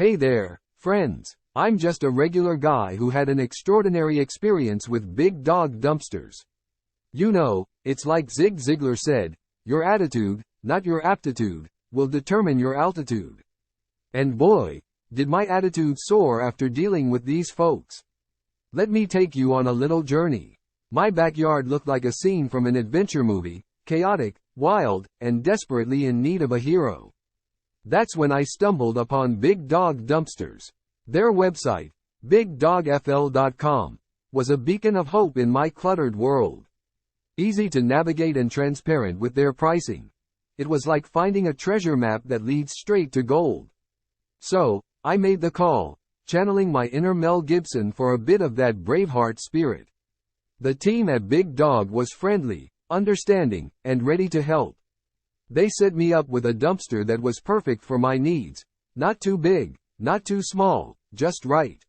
Hey there, friends. I'm just a regular guy who had an extraordinary experience with Big Dawg Dumpsters. You know, it's like Zig Ziglar said, your attitude, not your aptitude, will determine your altitude. And boy, did my attitude soar after dealing with these folks. Let me take you on a little journey. My backyard looked like a scene from an adventure movie, chaotic, wild, and desperately in need of a hero. That's when I stumbled upon Big Dawg Dumpsters. Their website, bigdogfl.com, was a beacon of hope in my cluttered world. Easy to navigate and transparent with their pricing. It was like finding a treasure map that leads straight to gold. So, I made the call, channeling my inner Mel Gibson for a bit of that Braveheart spirit. The team at Big Dawg was friendly, understanding, and ready to help. They set me up with a dumpster that was perfect for my needs. Not too big, not too small, just right.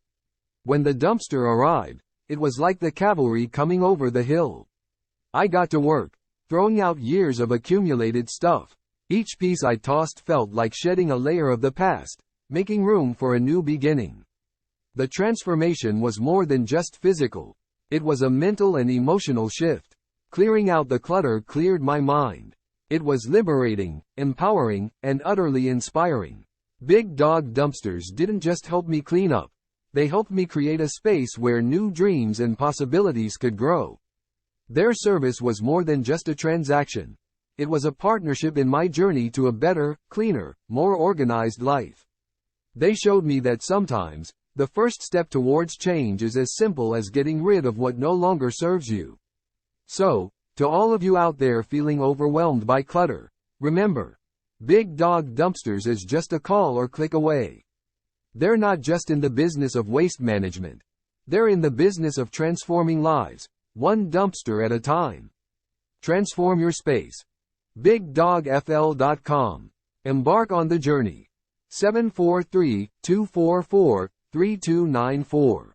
When the dumpster arrived, it was like the cavalry coming over the hill. I got to work, throwing out years of accumulated stuff. Each piece I tossed felt like shedding a layer of the past, making room for a new beginning. The transformation was more than just physical. It was a mental and emotional shift. Clearing out the clutter cleared my mind. It was liberating, empowering, and utterly inspiring. Big Dawg Dumpsters didn't just help me clean up. They helped me create a space where new dreams and possibilities could grow. Their service was more than just a transaction. It was a partnership in my journey to a better, cleaner, more organized life. They showed me that sometimes, the first step towards change is as simple as getting rid of what no longer serves you. So, to all of you out there feeling overwhelmed by clutter, remember, Big Dawg Dumpsters is just a call or click away. They're not just in the business of waste management. They're in the business of transforming lives, one dumpster at a time. Transform your space. BigDogFL.com. Embark on the journey. 743-244-3294